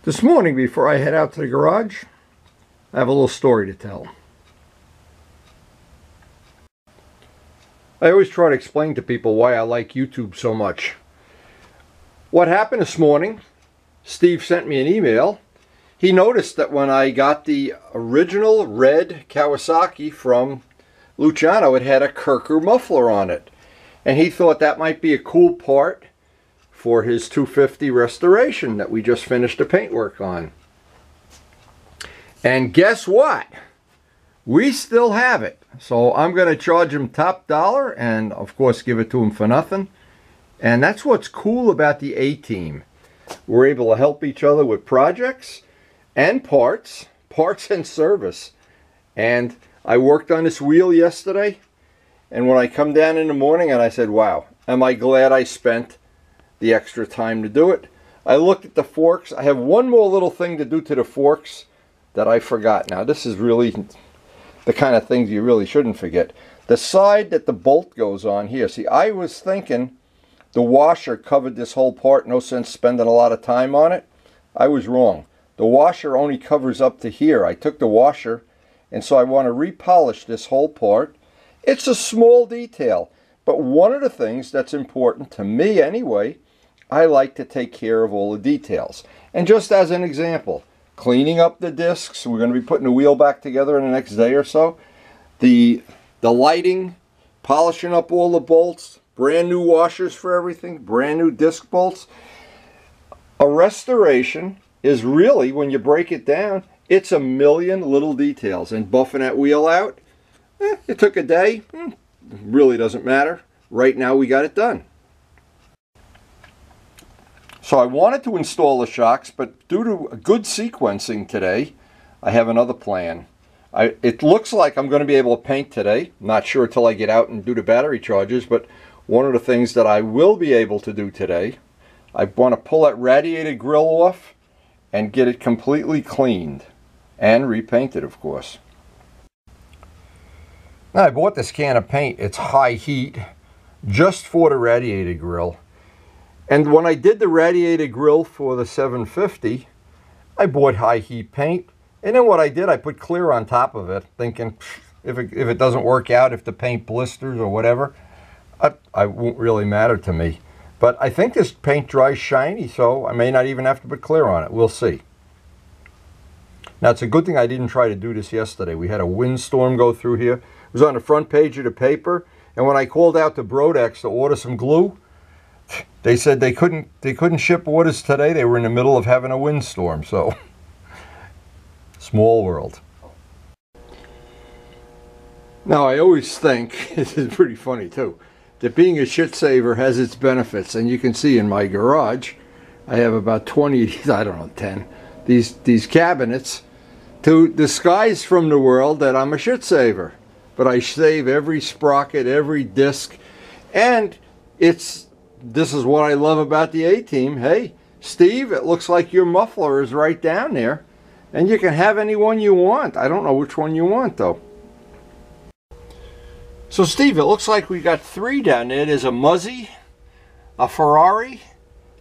This morning, before I head out to the garage, I have a little story to tell. I always try to explain to people why I like YouTube so much. What happened this morning, Steve sent me an email. He noticed that when I got the original red Kawasaki from Luciano, it had a Kirker muffler on it. And he thought that might be a cool part for his 250 restoration that we just finished the paintwork on. And guess what? We still have it. So I'm going to charge him top dollar and of course give it to him for nothing. And that's what's cool about the A-Team. We're able to help each other with projects and parts and service. And I worked on this wheel yesterday, and when I come down in the morning and I said, wow, am I glad I spent the extra time to do it. I looked at the forks. I have one more little thing to do to the forks that I forgot. Now this is really the kind of things you really shouldn't forget. The side that the bolt goes on here. See, I was thinking the washer covered this whole part. No sense spending a lot of time on it. I was wrong. The washer only covers up to here. I took the washer, and so I want to repolish this whole part. It's a small detail, but one of the things that's important to me anyway, I like to take care of all the details. And just as an example, cleaning up the discs, we're going to be putting the wheel back together in the next day or so. The lighting, polishing up all the bolts, brand new washers for everything, brand new disc bolts. A restoration is really, when you break it down, it's a million little details. And buffing that wheel out, it took a day. Really doesn't matter. Right now we got it done. So I wanted to install the shocks, but due to a good sequencing today, I have another plan. It looks like I'm going to be able to paint today. Not sure until I get out and do the battery charges, but one of the things that I will be able to do today, I want to pull that radiator grill off and get it completely cleaned and repainted, of course. Now, I bought this can of paint. It's high heat, just for the radiator grill. And when I did the radiator grill for the 750, I bought high heat paint. And then what I did, I put clear on top of it, thinking if it doesn't work out, if the paint blisters or whatever, it won't really matter to me. But I think this paint dries shiny, so I may not even have to put clear on it. We'll see. Now, it's a good thing I didn't try to do this yesterday. We had a windstorm go through here. It was on the front page of the paper. And when I called out to Brodex to order some glue, they said they couldn't ship orders today. They were in the middle of having a windstorm. So, small world. Now, I always think, this is pretty funny too, that being a shit saver has its benefits. And you can see in my garage, I have about 20, I don't know, 10, these cabinets to disguise from the world that I'm a shit saver. But I save every sprocket, every disc, and this is what I love about the A-Team. Hey, Steve, it looks like your muffler is right down there, and you can have any one you want. I don't know which one you want, though. So, Steve, it looks like we got 3 down there. There's a Muzzy, a Ferrari,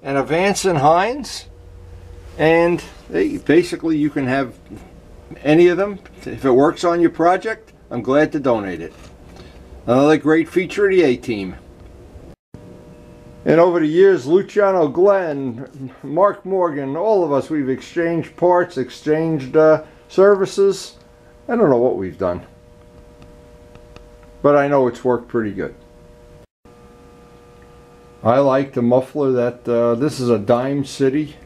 and a Vance and Hines, and basically you can have any of them. If it works on your project, I'm glad to donate it. Another great feature of the A-Team. And over the years, Luciano, Glenn, Mark Morgan, all of us, we've exchanged parts, exchanged services. I don't know what we've done, but I know it's worked pretty good. I like the muffler that, this is a Dime City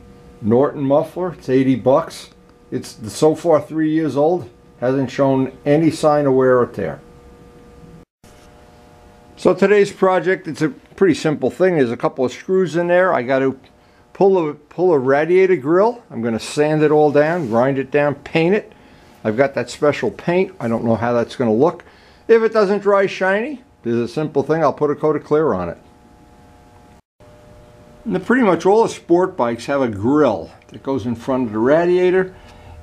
Norton muffler. It's 80 bucks. It's so far 3 years old. Hasn't shown any sign of wear or tear. So today's project, it's a pretty simple thing. There's a couple of screws in there. I got to pull a radiator grill. I'm going to sand it all down, grind it down, paint it. I've got that special paint. I don't know how that's going to look. If it doesn't dry shiny, there's a simple thing. I'll put a coat of clear on it. And pretty much all the sport bikes have a grill that goes in front of the radiator.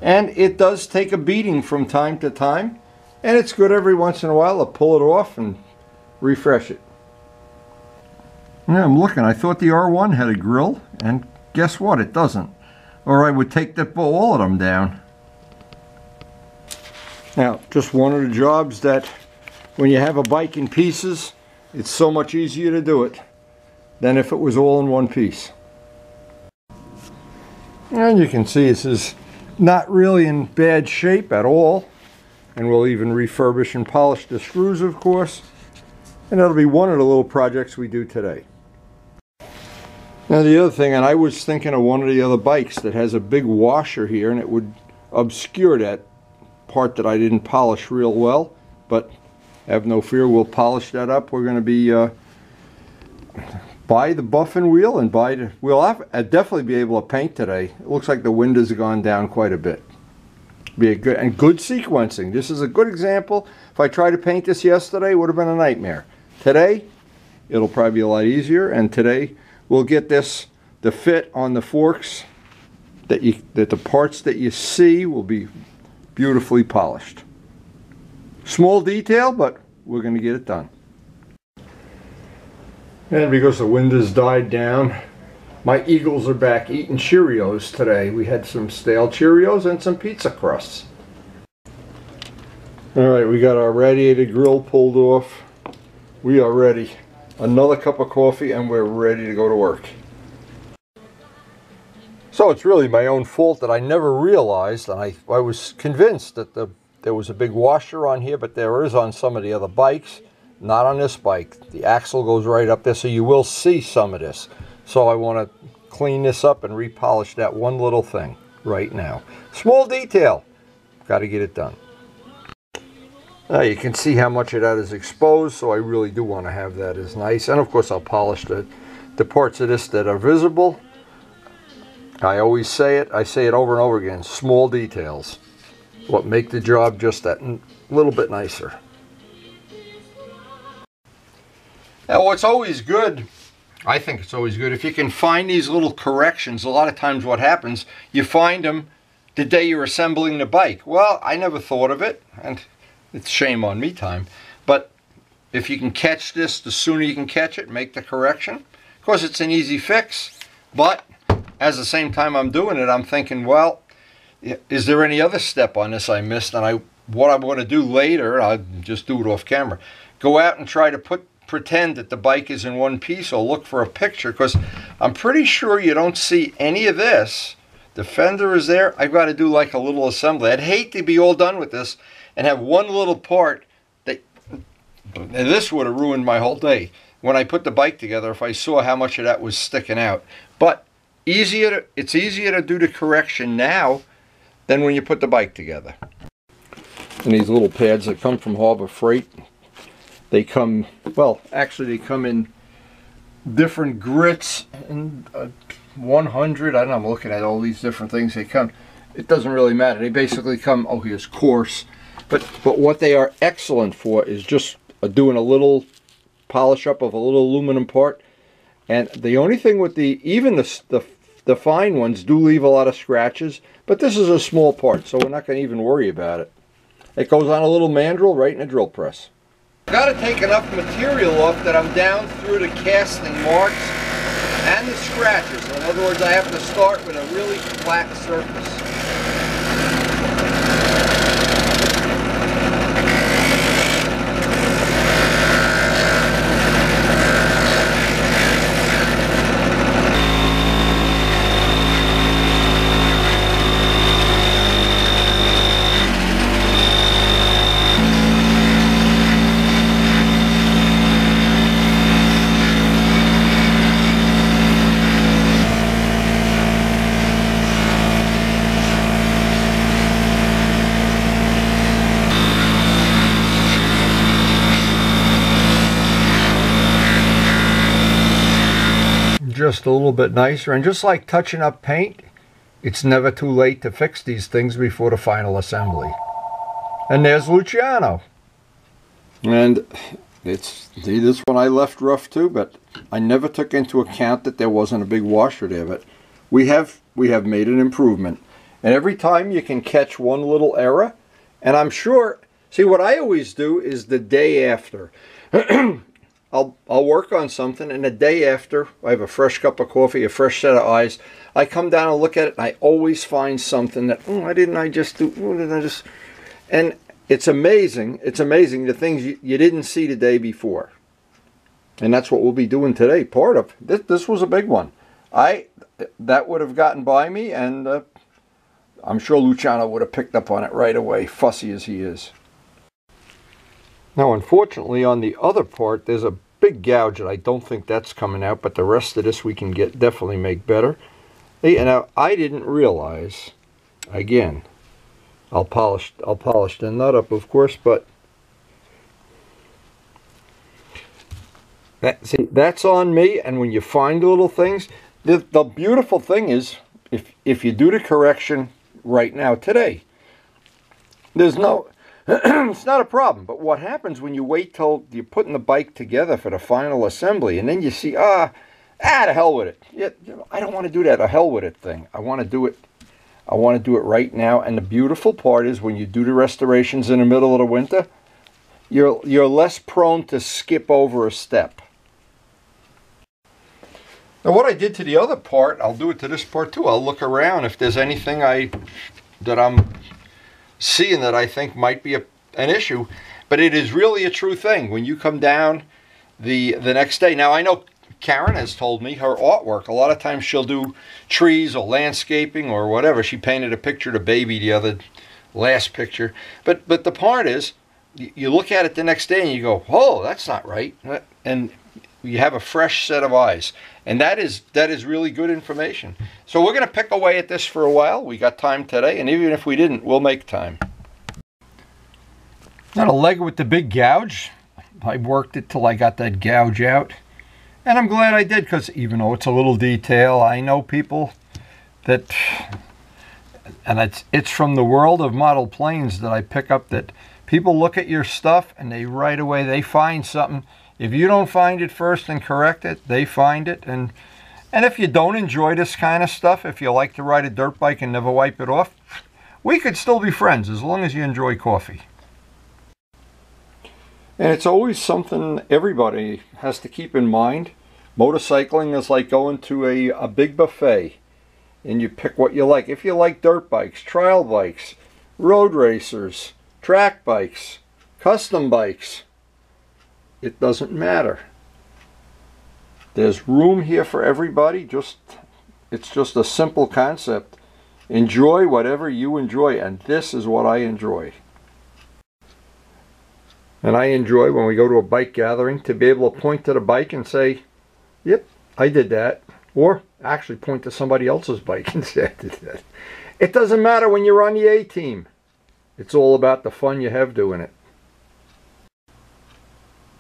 And it does take a beating from time to time. And it's good every once in a while to pull it off and refresh it. Yeah, I'm looking. I thought the R1 had a grill, and guess what? It doesn't. or I would take all of them down. Now, just one of the jobs that when you have a bike in pieces, it's so much easier to do it than if it was all in one piece. And you can see this is not really in bad shape at all. And we'll even refurbish and polish the screws, of course. And that'll be one of the little projects we do today. Now the other thing, and I was thinking of one of the other bikes that has a big washer here, and it would obscure that part that I didn't polish real well. But have no fear, we'll polish that up. We're going to be buy the buffing wheel and we'll definitely be able to paint today. It looks like the windows have gone down quite a bit. Be a good sequencing. This is a good example. If I tried to paint this yesterday, it would have been a nightmare. Today, it'll probably be a lot easier, and today we'll get this to fit on the forks that the parts that you see will be beautifully polished. Small detail, but we're going to get it done. And because the wind has died down, my eagles are back eating Cheerios today. We had some stale Cheerios and some pizza crusts. Alright, we got our radiator grill pulled off. We are ready. Another cup of coffee and we're ready to go to work. So it's really my own fault that I never realized, and I was convinced that there was a big washer on here, but there is on some of the other bikes. Not on this bike. The axle goes right up there, so you will see some of this. So I want to clean this up and repolish that one little thing right now. Small detail. Got to get it done. Now you can see how much of that is exposed, so I really do want to have that as nice. And of course I'll polish the parts of this that are visible. I always say it. I say it over and over again. Small details. What make the job just that little bit nicer. Now what's always good, I think it's always good, if you can find these little corrections. A lot of times what happens, you find them the day you're assembling the bike. Well, I never thought of it, and it's shame on me time. But if you can catch this, the sooner you can catch it, make the correction. Of course, it's an easy fix, but at the same time I'm doing it, I'm thinking, well, is there any other step on this I missed? And what I'm going to do later, I'll just do it off camera, go out and try to pretend that the bike is in one piece, or look for a picture, because I'm pretty sure you don't see any of this. The fender is there. I've got to do like a little assembly. I'd hate to be all done with this and have one little part that, and this would have ruined my whole day when I put the bike together if I saw how much of that was sticking out. But it's easier to do the correction now than when you put the bike together. And these little pads that come from Harbor Freight, they come, well, actually they come in different grits, and 100, I don't know, I'm looking at all these different things they come. It doesn't really matter. They basically come, oh, here's coarse. But what they are excellent for is just doing a little polish up of a little aluminum part. And the only thing with even the fine ones do leave a lot of scratches, but this is a small part, so we're not going to even worry about it. It goes on a little mandrel right in a drill press. I've got to take enough material off that I'm down through the casting marks and the scratches. In other words, I have to start with a really flat surface. Just a little bit nicer, and just like touching up paint, it's never too late to fix these things before the final assembly. And there's Luciano. And this one I left rough too, but I never took into account that there wasn't a big washer there. But we have made an improvement, and every time you can catch one little error. And I'm sure, see, what I always do is the day after. I'll work on something, and the day after, I have a fresh cup of coffee, a fresh set of eyes. I come down and look at it, and I always find something that, why didn't I just do, what did I just, and it's amazing. It's amazing the things you didn't see the day before. And that's what we'll be doing today. Part of this was a big one. That would have gotten by me, and I'm sure Luciano would have picked up on it right away, fussy as he is. Now, unfortunately, on the other part, there's a big gouge, and I don't think that's coming out, but the rest of this we can definitely make better. Hey, and now I didn't realize, again, I'll polish the nut up, of course, but see, that's on me. And when you find little things, the beautiful thing is, if you do the correction right now today, there's no it's not a problem. But what happens when you wait till you're putting the bike together for the final assembly, and then you see, the hell with it. Yeah, I don't want to do that. The hell with it thing. I want to do it right now. And the beautiful part is when you do the restorations in the middle of the winter, you're less prone to skip over a step. Now, what I did to the other part, I'll do it to this part too. I'll look around if there's anything that I'm seeing that I think might be an issue. But it is really a true thing when you come down the next day. Now, I know Karen has told me her artwork, a lot of times she'll do trees or landscaping or whatever. She painted a picture of the baby the last picture. But the part is, you look at it the next day and you go, oh, that's not right. And you have a fresh set of eyes. And that is really good information. So we're going to pick away at this for a while. We got time today, and even if we didn't, we'll make time. Now the leg with the big gouge, I worked it till I got that gouge out. And I'm glad I did, because even though it's a little detail, I know people that, and it's from the world of model planes that I pick up, that people look at your stuff and they right away, they find something. If you don't find it first and correct it, they find it. And if you don't enjoy this kind of stuff, if you like to ride a dirt bike and never wipe it off, we could still be friends as long as you enjoy coffee. And it's always something everybody has to keep in mind. Motorcycling is like going to a big buffet, and you pick what you like. If you like dirt bikes, trial bikes, road racers, track bikes, custom bikes, it doesn't matter. There's room here for everybody. It's just a simple concept. Enjoy whatever you enjoy, and this is what I enjoy. And I enjoy when we go to a bike gathering to be able to point to the bike and say, yep, I did that. Or actually point to somebody else's bike and say, I did that. It doesn't matter when you're on the A-team. It's all about the fun you have doing it.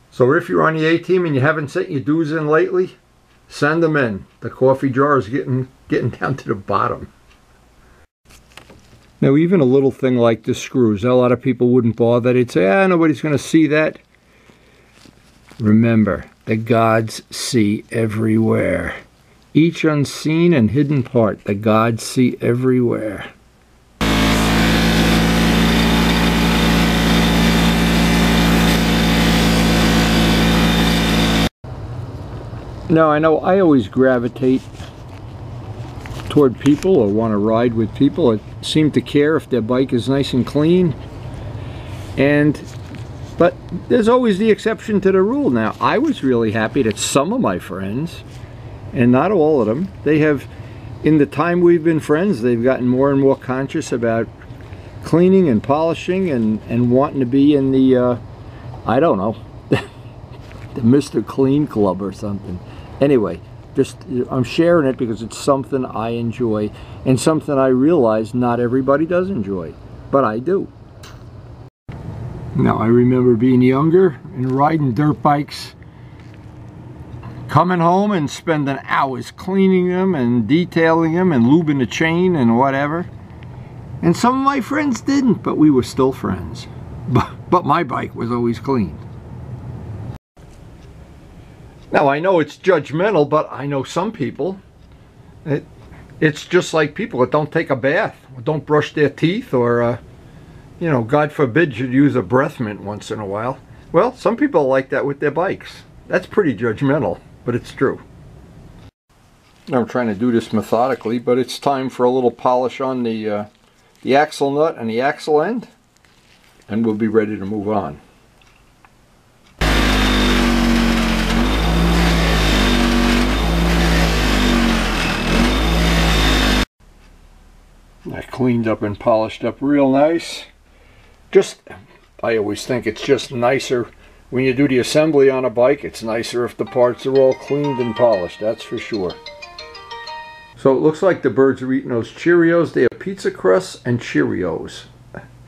So if you're on the A-team and you haven't sent your dues in lately, send them in. The coffee jar is getting down to the bottom. Now, even a little thing like the screws, a lot of people wouldn't bother. They'd say, nobody's going to see that. Remember, the gods see everywhere. Each unseen and hidden part, the gods see everywhere. Now, I know I always gravitate toward people or want to ride with people that seem to care if their bike is nice and clean. But there's always the exception to the rule. Now, I was really happy that some of my friends, and not all of them, they have, in the time we've been friends, they've gotten more and more conscious about cleaning and polishing and wanting to be in the, I don't know, the Mr. Clean Club or something. Anyway, I'm sharing it because it's something I enjoy and something I realize not everybody does enjoy, but I do. Now, I remember being younger and riding dirt bikes, coming home and spending hours cleaning them and detailing them and lubing the chain and whatever. And some of my friends didn't, but we were still friends. But my bike was always clean. Now, I know it's judgmental, but I know some people, it's just like people that don't take a bath, or don't brush their teeth, or, God forbid, should use a breath mint once in a while. Well, some people are like that with their bikes. That's pretty judgmental, but it's true. I'm trying to do this methodically, but it's time for a little polish on the axle nut and the axle end, and we'll be ready to move on. I cleaned up and polished up real nice. I always think it's just nicer when you do the assembly on a bike. It's nicer if the parts are all cleaned and polished, that's for sure. So it looks like the birds are eating those Cheerios. They have pizza crusts and Cheerios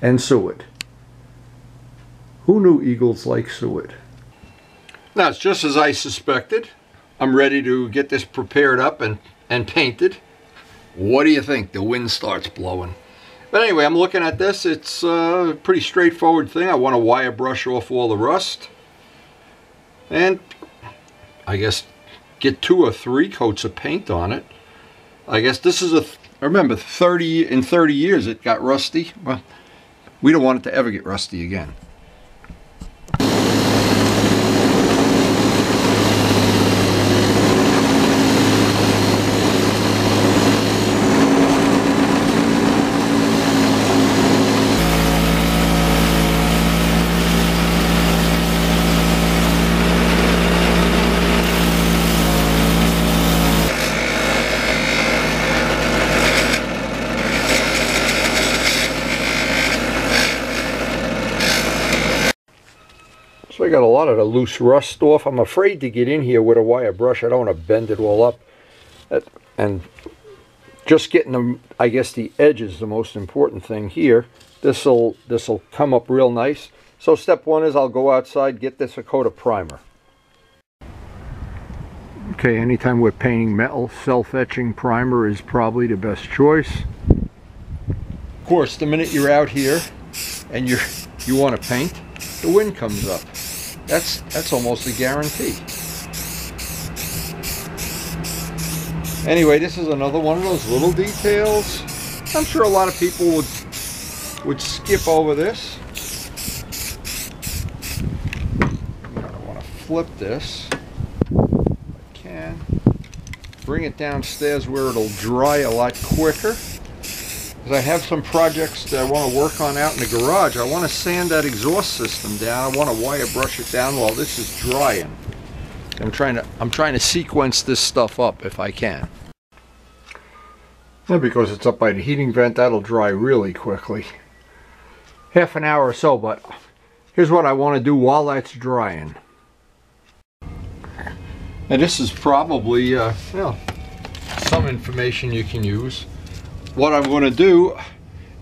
and suet. Who knew eagles like suet? Now it's just as I suspected. I'm ready to get this prepared up and painted. What do you think? The wind starts blowing. But anyway, I'm looking at this. It's a pretty straightforward thing. I want to wire brush off all the rust. And I guess get 2 or 3 coats of paint on it. I guess this is remember, in 30 years it got rusty. Well, we don't want it to ever get rusty again. So I got a lot of the loose rust off. I'm afraid to get in here with a wire brush. I don't want to bend it all up. And just getting them, I guess the edge is the most important thing here. This'll come up real nice. So step 1 is I'll go outside, get this a coat of primer. Okay, anytime we're painting metal, self-etching primer is probably the best choice. Of course, the minute you're out here and you want to paint, the wind comes up. That's almost a guarantee. Anyway, this is another one of those little details. I'm sure a lot of people would skip over this. I want to flip this. If I can. Bring it downstairs where it'll dry a lot quicker. Because I have some projects that I want to work on out in the garage. I want to sand that exhaust system down. I want to wire brush it down while this is drying. I'm trying to sequence this stuff up if I can. Well, because it's up by the heating vent, that'll dry really quickly. Half an hour or so, but here's what I want to do while that's drying. And this is probably some information you can use. What I'm going to do,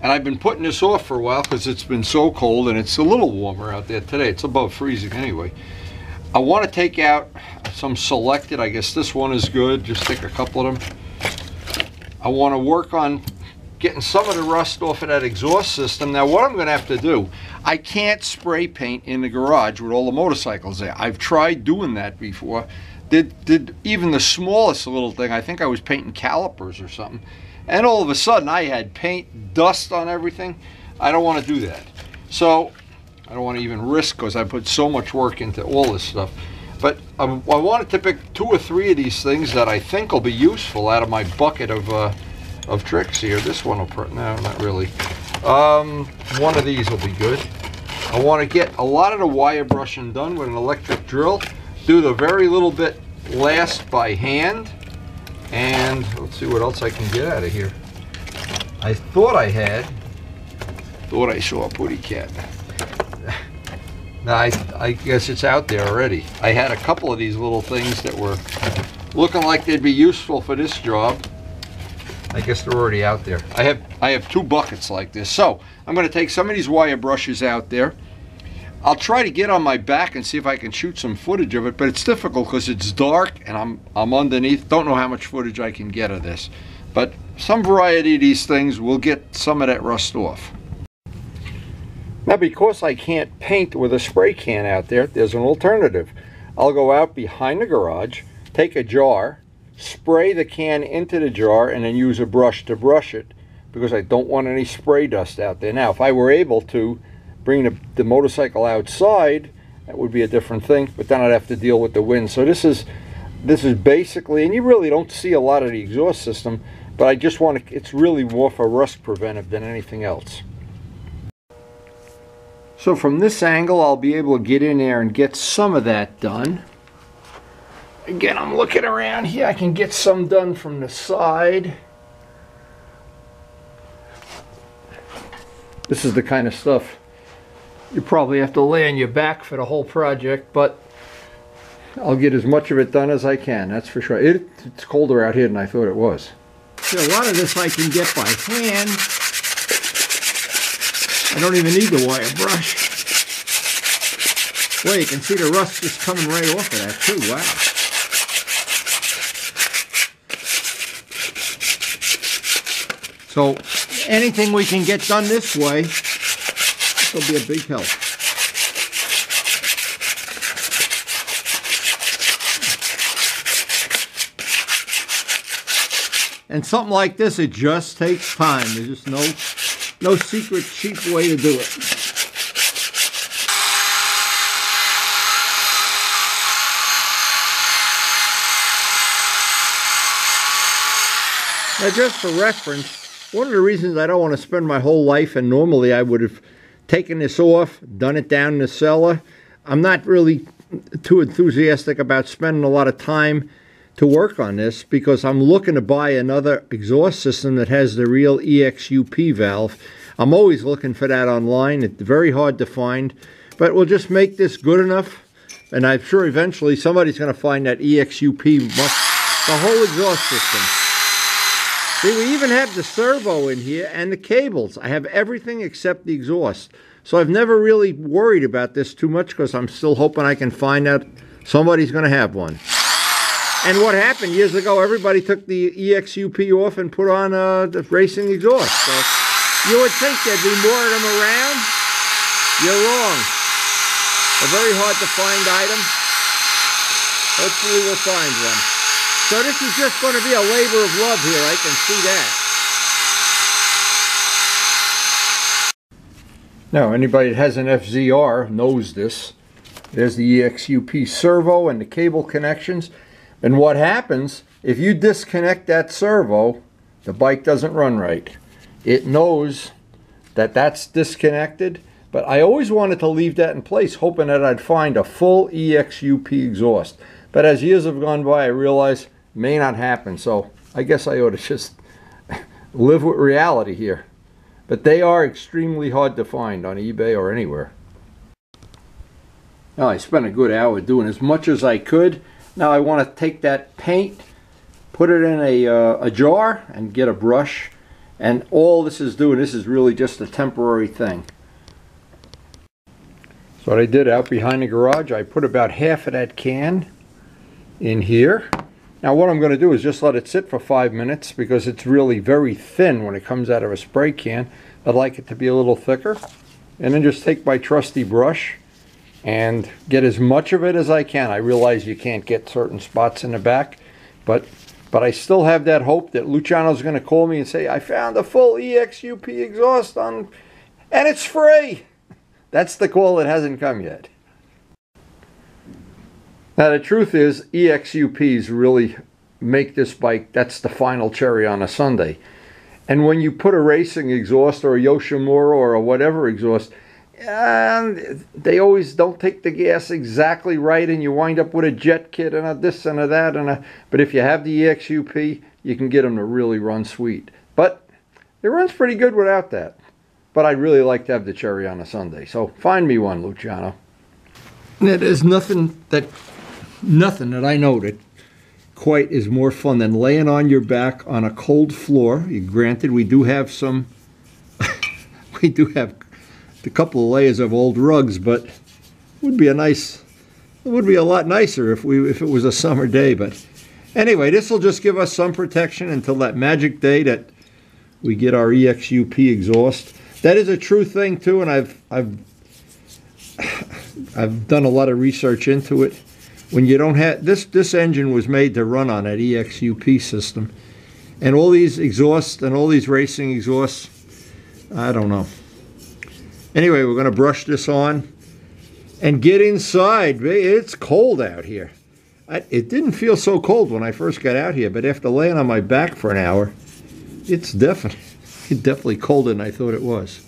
and I've been putting this off for a while because it's been so cold and it's a little warmer out there today. It's above freezing anyway. I want to take out some selected, I guess this one is good, just take a couple of them. I want to work on getting some of the rust off of that exhaust system. Now what I'm going to have to do, I can't spray paint in the garage with all the motorcycles there. I've tried doing that before. Did even the smallest little thing. I think I was painting calipers or something. And all of a sudden I had paint, dust on everything. I don't want to do that. So I don't want to even risk because I put so much work into all this stuff. But I wanted to pick 2 or 3 of these things that I think will be useful out of my bucket of tricks here. This one will, no, not really. One of these will be good. I want to get a lot of the wire brushing done with an electric drill. Do the very little bit last by hand. And let's see what else I can get out of here. I thought I saw a putty cat. Now I guess it's out there already. I had a couple of these little things that were looking like they'd be useful for this job. I guess they're already out there. I have 2 buckets like this. So I'm going to take some of these wire brushes out there. I'll try to get on my back and see if I can shoot some footage of it, but it's difficult because it's dark and I'm underneath. Don't know how much footage I can get of this. But some variety of these things will get some of that rust off. Now because I can't paint with a spray can out there, there's an alternative. I'll go out behind the garage, take a jar, spray the can into the jar, and then use a brush to brush it because I don't want any spray dust out there. Now if I were able to bring the motorcycle outside that would be a different thing, but then I'd have to deal with the wind. So this is basically, and you really don't see a lot of the exhaust system, but I just want to, it's really more for rust preventive than anything else. So from this angle, I'll be able to get in there and get some of that done. Again, I'm looking around here. I can get some done from the side. This is the kind of stuff you probably have to lay on your back for the whole project, but I'll get as much of it done as I can, that's for sure. It's colder out here than I thought it was. See, a lot of this I can get by hand. I don't even need the wire brush. Well, you can see the rust just coming right off of that too, wow. So anything we can get done this way, this will be a big help. And something like this, it just takes time. There's just no secret, cheap way to do it. Now, just for reference, one of the reasons I don't want to spend my whole life, and normally I would have taken this off, done it down in the cellar. I'm not really too enthusiastic about spending a lot of time to work on this because I'm looking to buy another exhaust system that has the real EXUP valve. I'm always looking for that online. It's very hard to find, but we'll just make this good enough, and I'm sure eventually somebody's going to find that EXUP, the whole exhaust system. See, we even have the servo in here and the cables. I have everything except the exhaust. So I've never really worried about this too much because I'm still hoping I can find out somebody's going to have one. And what happened years ago, everybody took the EXUP off and put on the racing exhaust. So you would think there'd be more of them around. You're wrong. A very hard to find item. Hopefully we'll find one. So this is just going to be a labor of love here, I can see that. Now, anybody that has an FZR knows this. There's the EXUP servo and the cable connections. And what happens, if you disconnect that servo, the bike doesn't run right. It knows that that's disconnected, but I always wanted to leave that in place, hoping that I'd find a full EXUP exhaust. But as years have gone by, I realized it may not happen, so I guess I ought to just live with reality here. But they are extremely hard to find on eBay or anywhere. Now, I spent a good hour doing as much as I could. Now I want to take that paint, put it in a jar, and get a brush. And all this is doing, this is really just a temporary thing. So what I did out behind the garage, I put about half of that can in here. Now what I'm going to do is just let it sit for 5 minutes because it's really very thin when it comes out of a spray can. I'd like it to be a little thicker. And then just take my trusty brush and get as much of it as I can. I realize you can't get certain spots in the back, but I still have that hope that Luciano's going to call me and say, I found a full EXUP exhaust on, and it's free. That's the call that hasn't come yet. Now the truth is, EXUPs really make this bike, that's the final cherry on a sundae. And when you put a racing exhaust or a Yoshimura or a whatever exhaust, they always don't take the gas exactly right, and you wind up with a jet kit and a this and a that and a. But if you have the EXUP, you can get them to really run sweet. But it runs pretty good without that. But I'd really like to have the cherry on a sundae. So find me one, Luciano. There's nothing that I know that quite is more fun than laying on your back on a cold floor. Granted, we do have some. We do have a couple of layers of old rugs, but it would be a lot nicer if it was a summer day. But anyway, this will just give us some protection until that magic day that we get our EXUP exhaust. That is a true thing too, and I've done a lot of research into it. When you don't have this engine was made to run on that EXUP system, and all these exhausts and all these racing exhausts, I don't know. Anyway, we're going to brush this on, and get inside. It's cold out here. It didn't feel so cold when I first got out here, but after laying on my back for an hour, it's definitely colder than I thought it was.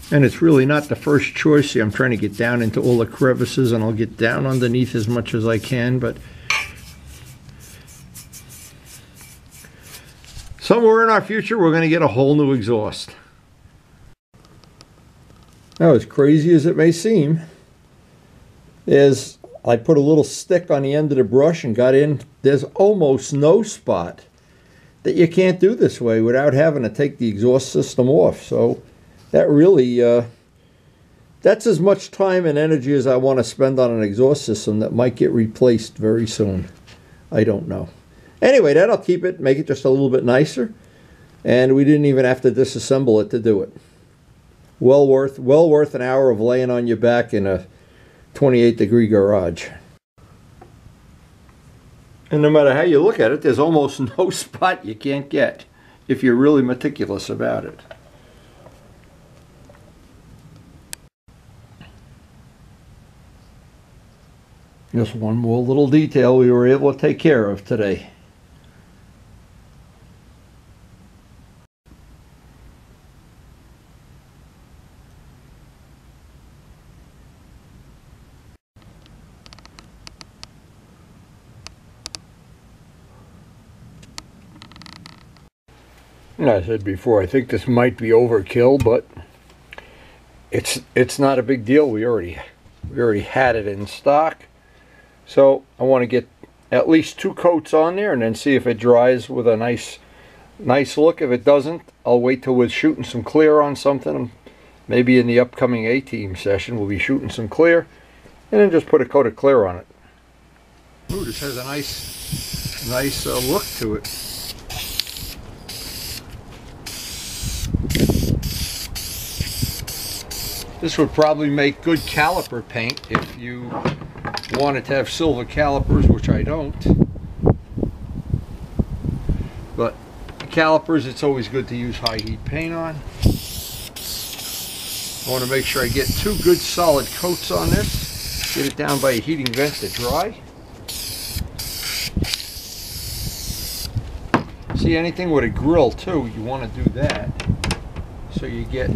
And it's really not the first choice here. I'm trying to get down into all the crevices, and I'll get down underneath as much as I can, but somewhere in our future, we're going to get a whole new exhaust. Now, as crazy as it may seem, I put a little stick on the end of the brush and got in. There's almost no spot that you can't do this way without having to take the exhaust system off. So that really, that's as much time and energy as I want to spend on an exhaust system that might get replaced very soon. I don't know. Anyway, that'll keep it, make it just a little bit nicer. And we didn't even have to disassemble it to do it. Well worth an hour of laying on your back in a 28-degree garage. And no matter how you look at it, there's almost no spot you can't get if you're really meticulous about it. Just one more little detail we were able to take care of today. And I said before, I think this might be overkill, but it's not a big deal. We already had it in stock. So I want to get at least 2 coats on there and then see if it dries with a nice look. If it doesn't, I'll wait till we're shooting some clear on something. Maybe in the upcoming A-team session we'll be shooting some clear, and then just put a coat of clear on it. Ooh, this has a nice look to it. This would probably make good caliper paint if you wanted to have silver calipers, which I don't. But calipers, it's always good to use high heat paint on. I want to make sure I get 2 good solid coats on this. Get it down by a heating vent to dry. See, anything with a grill too, you want to do that. So you get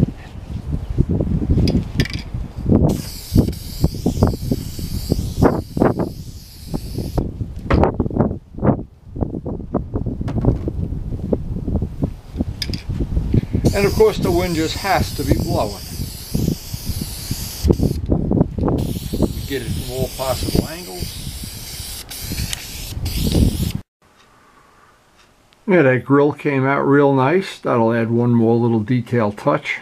and of course the wind just has to be blowing. Get it from all possible angles. Yeah, that grill came out real nice. That'll add one more little detail touch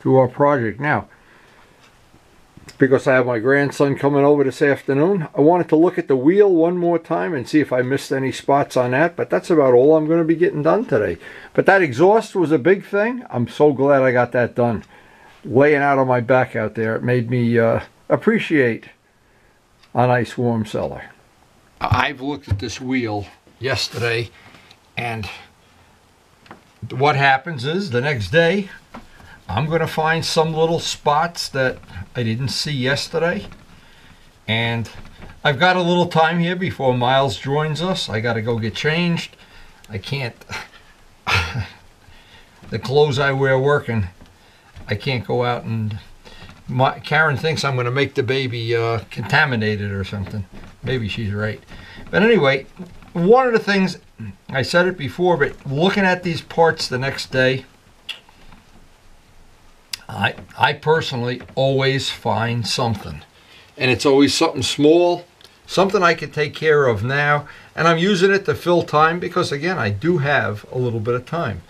to our project. Now, because I have my grandson coming over this afternoon, I wanted to look at the wheel one more time and see if I missed any spots on that, but that's about all I'm going to be getting done today. But that exhaust was a big thing. I'm so glad I got that done. Laying out on my back out there, it made me appreciate a nice warm cellar. I've looked at this wheel yesterday, and what happens is the next day I'm going to find some little spots that I didn't see yesterday, and I've got a little time here before Miles joins us. I got to go get changed. I can't the clothes I wear working, I can't go out and Karen thinks I'm going to make the baby contaminated or something. Maybe she's right. But anyway, one of the things, I said it before, but looking at these parts the next day, I personally always find something. And it's always something small, something I can take care of now. And I'm using it to fill time because, again, I do have a little bit of time.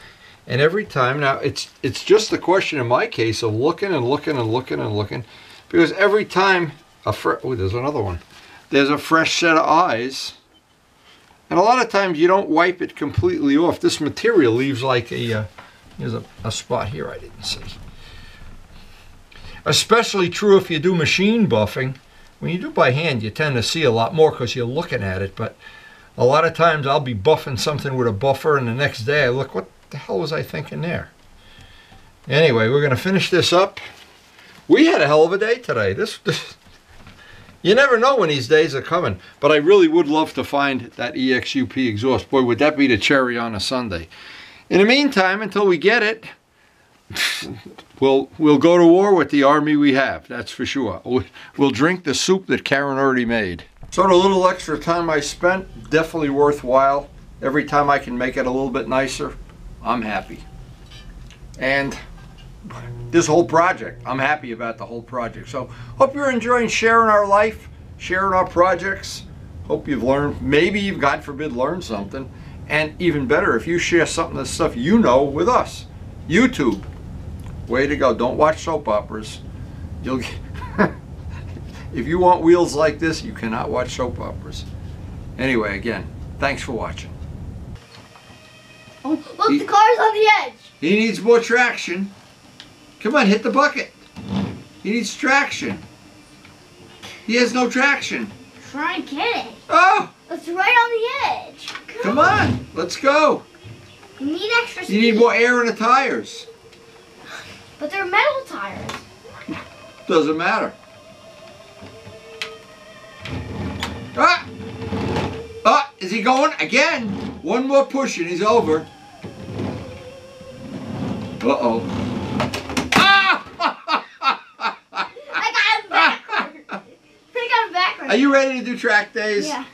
And every time, now it's just a question in my case of looking and looking and looking and looking. Because every time, there's another one. There's a fresh set of eyes. And a lot of times you don't wipe it completely off. This material leaves like a, here's a spot here I didn't see. Especially true if you do machine buffing. When you do by hand, you tend to see a lot more because you're looking at it. But a lot of times I'll be buffing something with a buffer, and the next day I look, what the hell was I thinking there? Anyway, we're going to finish this up. We had a hell of a day today. This you never know when these days are coming. But I really would love to find that EXUP exhaust. Boy, would that be the cherry on a sundae. In the meantime, until we get it, we'll go to war with the army we have. That's for sure. We'll drink the soup that Karen already made. So the little extra time I spent, definitely worthwhile. Every time I can make it a little bit nicer, I'm happy. And this whole project, I'm happy about the whole project. So hope you're enjoying sharing our life, sharing our projects. Hope you've learned, maybe you've, God forbid, learned something. And even better, if you share something of the stuff you know with us. YouTube, way to go. Don't watch soap operas. You'll get if you want wheels like this, you cannot watch soap operas. Anyway, again, thanks for watching. Oh, look, the car's on the edge. He needs more traction. Come on, hit the bucket. He needs traction. He has no traction. Try and get it. Oh! It's right on the edge. Come on, let's go. You need extra speed. You need more air in the tires. But they're metal tires. Doesn't matter. Ah! Ah! Is he going again? One more push and he's over. Uh-oh. Ah! I got him backwards. I got him backwards. Are you ready to do track days? Yeah.